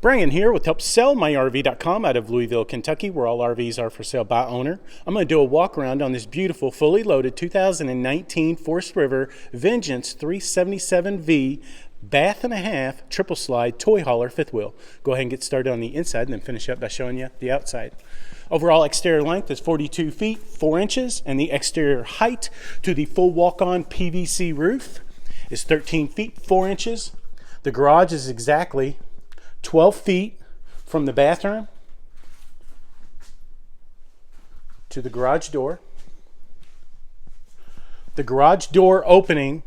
Brian here with HelpSellMyRV.com out of Louisville, Kentucky, where all RVs are for sale by owner. I'm going to do a walk around on this beautiful, fully loaded 2019 Forest River Vengeance 377V bath and a half triple slide toy hauler fifth wheel. Go ahead and get started on the inside and then finish up by showing you the outside. Overall exterior length is 42 feet 4 inches, and the exterior height to the full walk-on PVC roof is 13 feet 4 inches. The garage is exactly 12 feet from the bathroom to the garage door. The garage door opening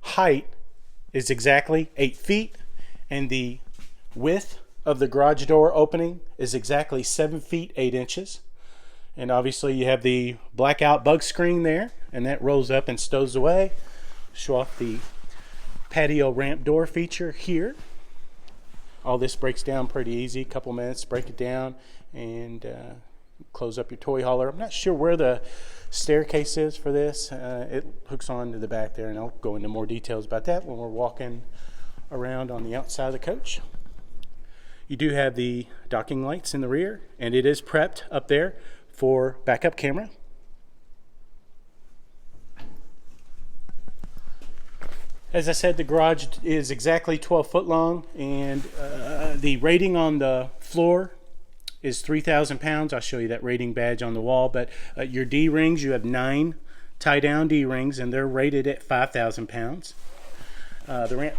height is exactly 8 feet, and the width of the garage door opening is exactly 7 feet 8 inches. And obviously you have the blackout bug screen there, and that rolls up and stows away. Show off the patio ramp door feature here. All this breaks down pretty easy, couple minutes, break it down, and close up your toy hauler. I'm not sure where the staircase is for this. It hooks on to the back there, and I'll go into more details about that when we're walking around on the outside of the coach. You do have the docking lights in the rear, and it is prepped up there for backup camera. As I said, the garage is exactly 12 foot long, and the rating on the floor is 3,000 pounds. I'll show you that rating badge on the wall, but your D-rings, you have 9 tie-down D-rings, and they're rated at 5,000 pounds. The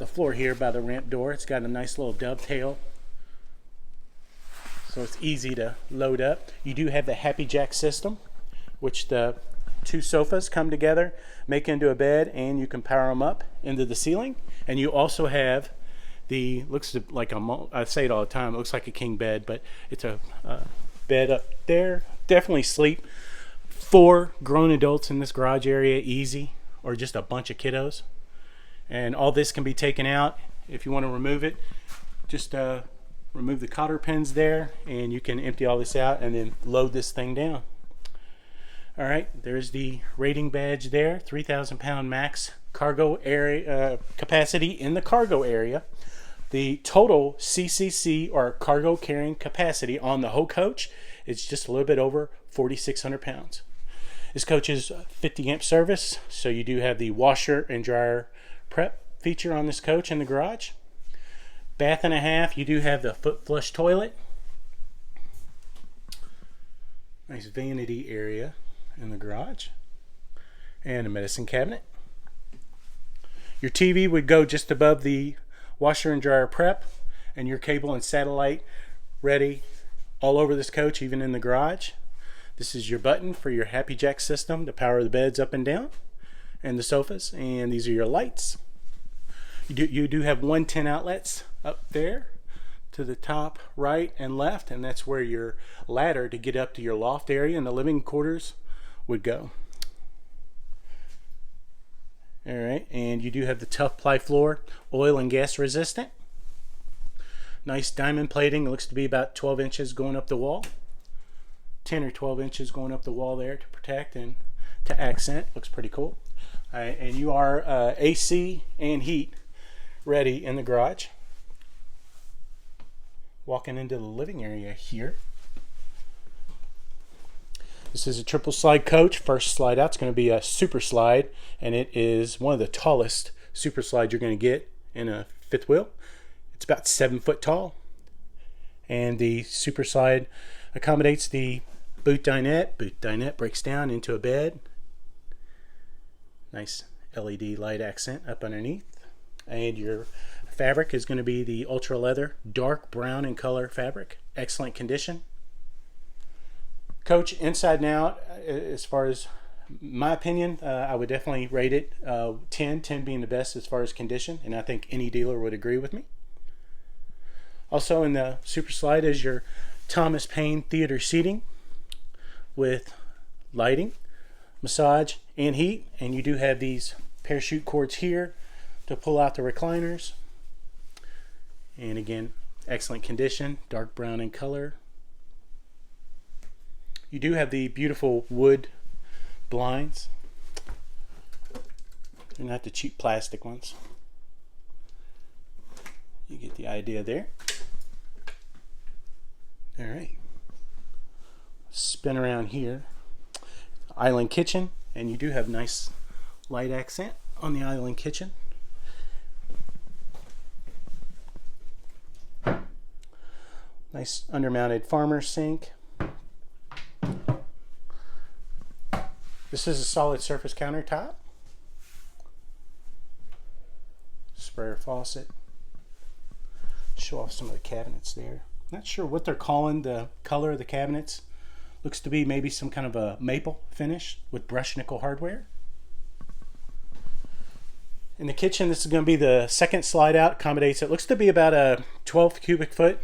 floor here by the ramp door, it's got a nice little dovetail, so it's easy to load up. You do have the Happy Jack system, which the 2 sofas come together, make into a bed, and you can power them up into the ceiling. And you also have the, looks like I say it all the time, it looks like a king bed, but it's a bed up there. Definitely sleep 4 grown adults in this garage area easy, or just a bunch of kiddos. And all this can be taken out. If you want to remove it, just remove the cotter pins there, and you can empty all this out and then load this thing down. All right, there's the rating badge there, 3,000 pound max cargo area capacity in the cargo area. The total CCC, or cargo carrying capacity, on the whole coach is just a little bit over 4,600 pounds. This coach is 50 amp service, so you do have the washer and dryer prep feature on this coach in the garage. Bath and a half, you do have the foot flush toilet. Nice vanity area in the garage, and a medicine cabinet. Your TV would go just above the washer and dryer prep, and your cable and satellite ready all over this coach, even in the garage. This is your button for your Happy Jack system to power the beds up and down, and the sofas, and these are your lights. You do have 110 outlets up there to the top right and left, and that's where your ladder to get up to your loft area and the living quarters would go. All right, and you do have the tough ply floor, oil and gas resistant. Nice diamond plating. It looks to be about 12 inches going up the wall, 10 or 12 inches going up the wall there to protect and to accent. Looks pretty cool. All right, and you are AC and heat ready in the garage. Walking into the living area here. This is a triple slide coach. First slide out is going to be a super slide, and it is one of the tallest super slides you're going to get in a fifth wheel. It's about 7 foot tall, and the super slide accommodates the boot dinette. Boot dinette breaks down into a bed. Nice LED light accent up underneath, and your fabric is going to be the ultra leather dark brown in color fabric. Excellent condition. Coach inside and out, as far as my opinion, I would definitely rate it 10 being the best as far as condition, and I think any dealer would agree with me. Also in the super slide is your Thomas Paine theater seating with lighting, massage, and heat, and you do have these parachute cords here to pull out the recliners. And again, excellent condition, dark brown in color. You do have the beautiful wood blinds. They're not the cheap plastic ones. You get the idea there. All right. Spin around here. Island kitchen, and you do have nice light accent on the island kitchen. Nice undermounted farmer sink. This is a solid surface countertop. Sprayer faucet. Show off some of the cabinets there. Not sure what they're calling the color of the cabinets. Looks to be maybe some kind of a maple finish with brushed nickel hardware. In the kitchen, this is going to be the second slide out. Accommodates, it looks to be about a 12 cubic foot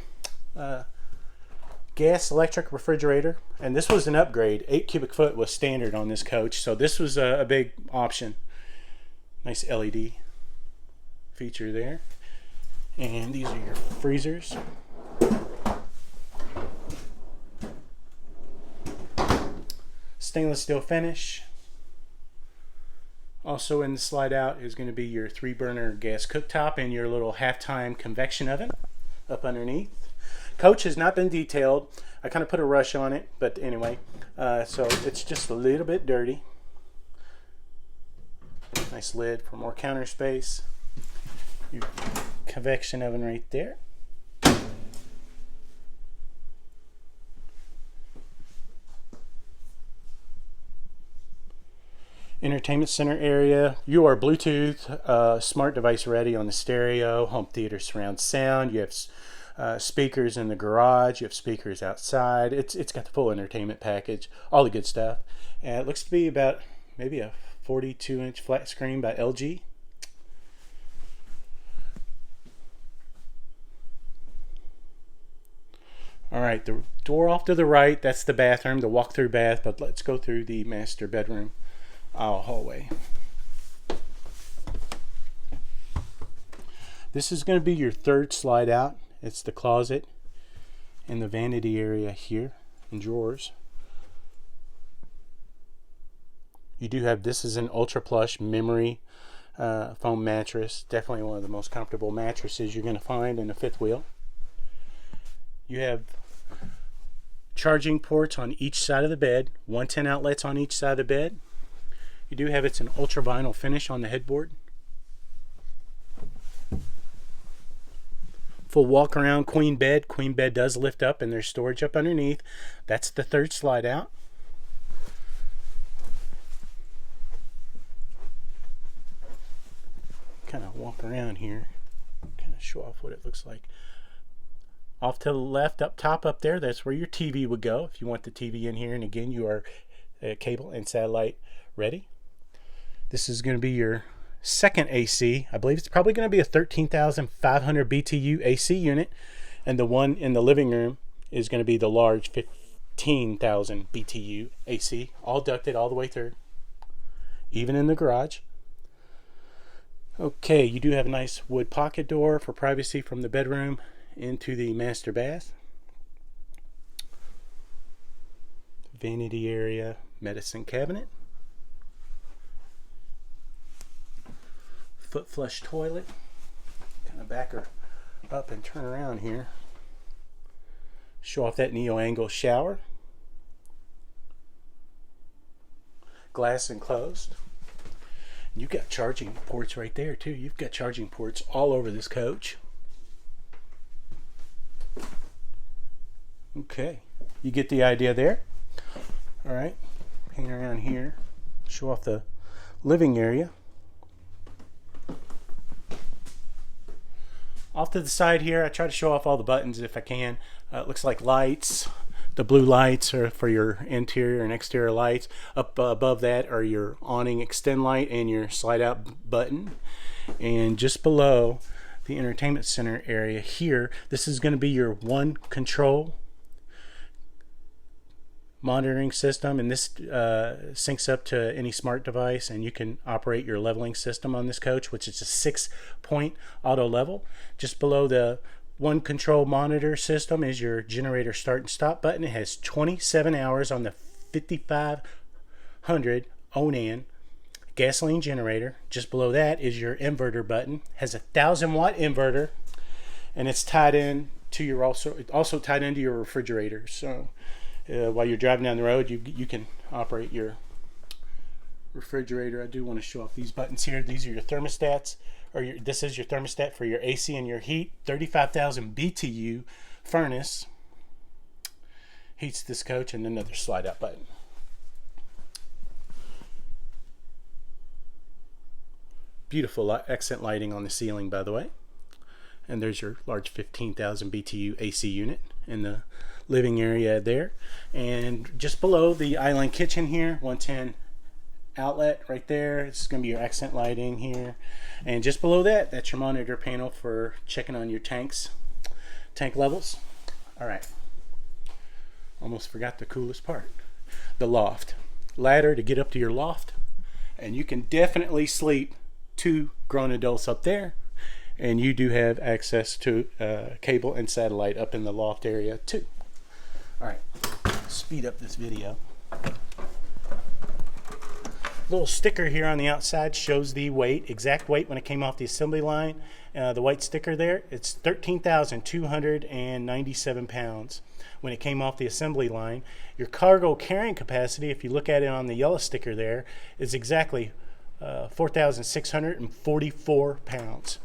gas electric refrigerator. And this was an upgrade. 8 cubic foot was standard on this coach. So this was a big option. Nice LED feature there. And these are your freezers. Stainless steel finish. Also in the slide out is going to be your 3-burner gas cooktop and your little half-time convection oven up underneath. Coach has not been detailed. I kind of put a rush on it, but anyway, so it's just a little bit dirty. Nice lid for more counter space. Your convection oven right there. Entertainment center area. You are Bluetooth smart device ready on the stereo, home theater surround sound. You have speakers in the garage. You have speakers outside. It's got the full entertainment package, all the good stuff. And it looks to be about maybe a 42-inch flat screen by LG. All right, the door off to the right, that's the bathroom, the walk-through bath, but let's go through the master bedroom hallway. This is going to be your third slide out. It's the closet and the vanity area here and drawers. You do have, this is an ultra plush memory foam mattress. Definitely one of the most comfortable mattresses you're going to find in a fifth wheel. You have charging ports on each side of the bed, 110 outlets on each side of the bed. You do have, it's an ultra vinyl finish on the headboard. Full walk around queen bed. Queen bed does lift up and there's storage up underneath. That's the third slide out. Kind of walk around here, kind of show off what it looks like. Off to the left, up top up there, that's where your TV would go if you want the TV in here. And again, you are cable and satellite ready. This is going to be your second AC. I believe it's probably going to be a 13,500 BTU AC unit. And the one in the living room is going to be the large 15,000 BTU AC, all ducted all the way through, even in the garage. Okay, you do have a nice wood pocket door for privacy from the bedroom into the master bath. Vanity area, medicine cabinet. Foot flush toilet. Kind of back her up and turn around here. Show off that neo angle shower. Glass enclosed. You've got charging ports right there too. You've got charging ports all over this coach. Okay, you get the idea there. All right, hang around here. Show off the living area. Off to the side here, I try to show off all the buttons if I can. It looks like lights. The blue lights are for your interior and exterior lights. Up above that are your awning extend light and your slide out button. And just below the entertainment center area here, this is going to be your one control monitoring system, and this syncs up to any smart device, and you can operate your leveling system on this coach, which is a 6-point auto level. Just below the one control monitor system is your generator start and stop button. It has 27 hours on the 5500 Onan gasoline generator. Just below that is your inverter button. Has a 1,000-watt inverter. and it's tied in to your also tied into your refrigerator. So while you're driving down the road, you can operate your refrigerator. I do want to show off these buttons here. These are your thermostats, or this is your thermostat for your AC and your heat. 35,000 BTU furnace heats this coach, and another slide out button. Beautiful accent lighting on the ceiling, by the way. And there's your large 15,000 BTU AC unit in the living area there. And just below the island kitchen here, 110 outlet right there. It's going to be your accent lighting here. And just below that, that's your monitor panel for checking on your tank levels. All right. Almost forgot the coolest part. The loft. Ladder to get up to your loft. And you can definitely sleep 2 grown adults up there. And you do have access to cable and satellite up in the loft area too. All right. Speed up this video. Little sticker here on the outside shows the weight, exact weight when it came off the assembly line. The white sticker there, it's 13,297 pounds when it came off the assembly line. Your cargo carrying capacity, if you look at it on the yellow sticker there, is exactly 4,644 pounds.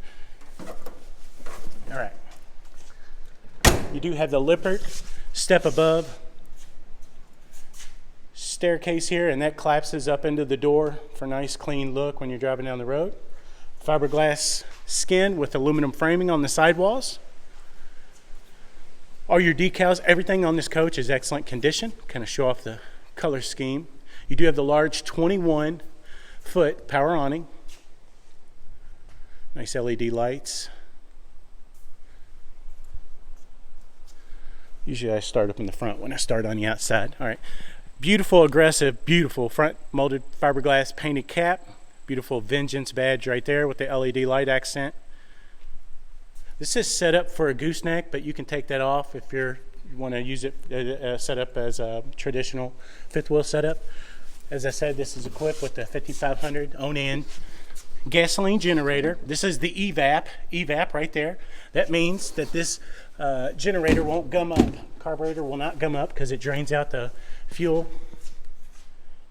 All right. You do have the Lippert step above staircase here, and that collapses up into the door for a nice clean look when you're driving down the road. Fiberglass skin with aluminum framing on the sidewalls. All your decals, everything on this coach is excellent condition. Kind of show off the color scheme. You do have the large 21-foot power awning. Nice LED lights. Usually I start up in the front when I start on the outside. All right. Beautiful, aggressive, beautiful front molded fiberglass painted cap. Beautiful Vengeance badge right there with the LED light accent. This is set up for a gooseneck, but you can take that off if you want to use it set up as a traditional fifth wheel setup. As I said, this is equipped with the 5500 Onan gasoline generator. This is the evap right there. That means that this generator won't gum up. Carburetor will not gum up because it drains out the fuel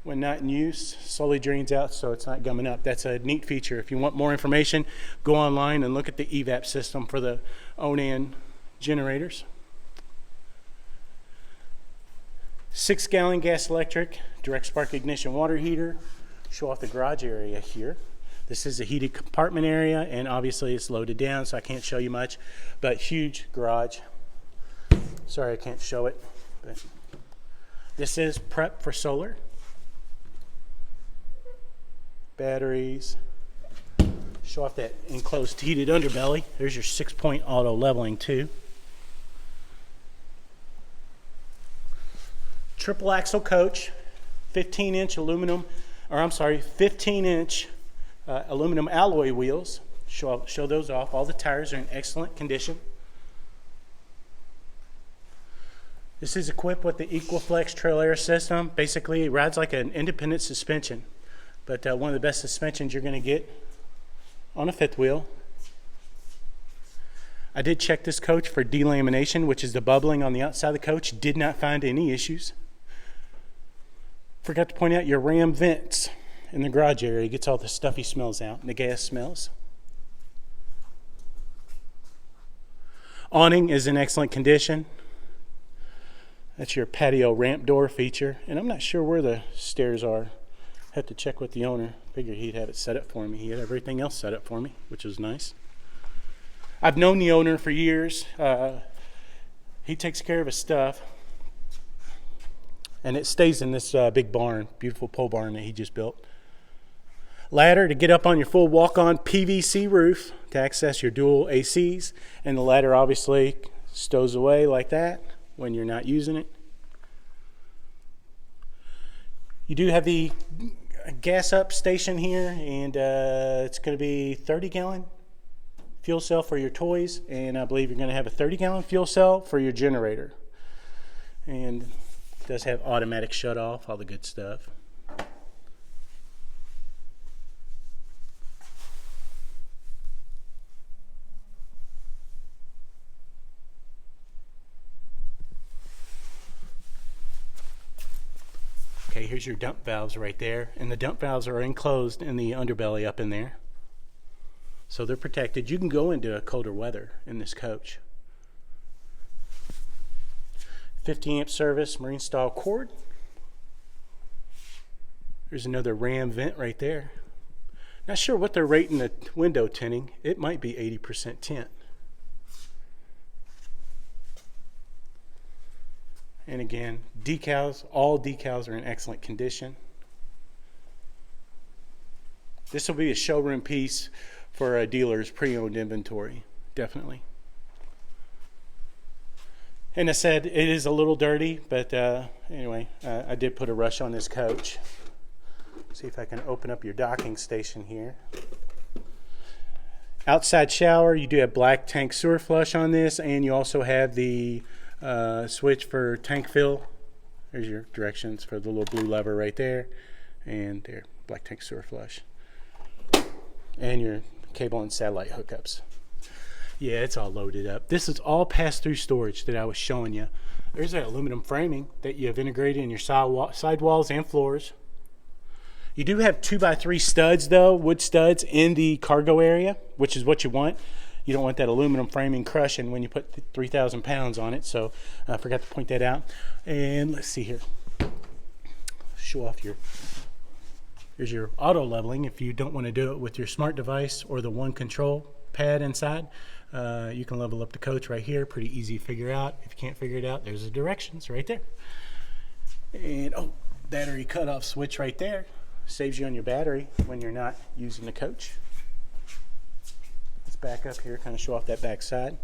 when not in use. Slowly drains out, so it's not gumming up. That's a neat feature. If you want more information, go online and look at the evap system for the Onan generators. 6-gallon gas electric direct spark ignition water heater. Show off the garage area here. This is a heated compartment area, and obviously it's loaded down, so I can't show you much, but huge garage. Sorry I can't show it, but this is prep for solar. Batteries. Show off that enclosed heated underbelly. There's your 6-point auto leveling too. Triple axle coach, 15-inch aluminum alloy wheels. Show those off. All the tires are in excellent condition. This is equipped with the EquaFlex trail air system. Basically, it rides like an independent suspension, but one of the best suspensions you're going to get on a fifth wheel. I did check this coach for delamination, which is the bubbling on the outside of the coach. Did not find any issues. Forgot to point out your ram vents in the garage area. It gets all the stuffy smells out and the gas smells. Awning is in excellent condition. That's your patio ramp door feature. And I'm not sure where the stairs are. Have to check with the owner. Figured he'd have it set up for me. He had everything else set up for me, which was nice. I've known the owner for years. He takes care of his stuff. And it stays in this big barn, beautiful pole barn that he just built. Ladder to get up on your full walk-on PVC roof to access your dual ACs. And the ladder obviously stows away like that when you're not using it. You do have the gas up station here, and it's going to be 30-gallon fuel cell for your toys, and I believe you're going to have a 30-gallon fuel cell for your generator. And it does have automatic shut off, all the good stuff. Okay, here's your dump valves right there, and the dump valves are enclosed in the underbelly up in there, so they're protected. You can go into colder weather in this coach. 50 amp service, marine style cord. There's another ram vent right there. Not sure what they're rating the window tinting. It might be 80% tint. And again, decals, all decals are in excellent condition. This will be a showroom piece for a dealer's pre-owned inventory, definitely. And I said it is a little dirty, but anyway, I did put a rush on this coach. See if I can open up your docking station here. Outside shower, you do have black tank sewer flush on this, and you also have the switch for tank fill. There's your directions for the little blue lever right there, and there, black tank sewer flush, and your cable and satellite hookups. Yeah, it's all loaded up. This is all pass-through storage that I was showing you. There's that aluminum framing that you have integrated in your side walls and floors. You do have 2x3 studs though, wood studs in the cargo area, which is what you want. You don't want that aluminum framing crushing when you put 3,000 pounds on it, so I forgot to point that out. And let's see here. Show off here's your auto leveling. If you don't want to do it with your smart device or the one control pad inside, you can level up the coach right here. Pretty easy to figure out. If you can't figure it out, there's the directions right there. And battery cutoff switch right there. Saves you on your battery when you're not using the coach. Let's back up here, kind of show off that back side.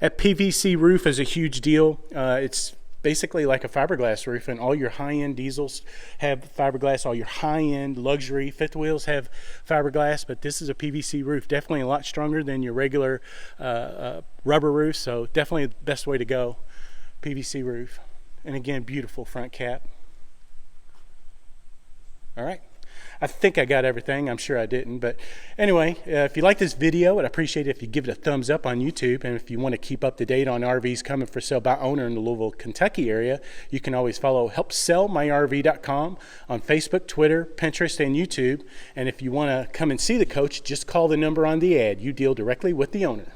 That PVC roof is a huge deal. It's basically like a fiberglass roof, and all your high-end diesels have fiberglass. All your high-end luxury fifth wheels have fiberglass, but this is a PVC roof. Definitely a lot stronger than your regular rubber roof, so definitely the best way to go. PVC roof. And again, beautiful front cap. All right. I think I got everything. I'm sure I didn't. But anyway, if you like this video, I'd appreciate it if you give it a thumbs up on YouTube. And if you want to keep up to date on RVs coming for sale by owner in the Louisville, Kentucky area, you can always follow HelpSellMyRV.com on Facebook, Twitter, Pinterest, and YouTube. And if you want to come and see the coach, just call the number on the ad. You deal directly with the owner.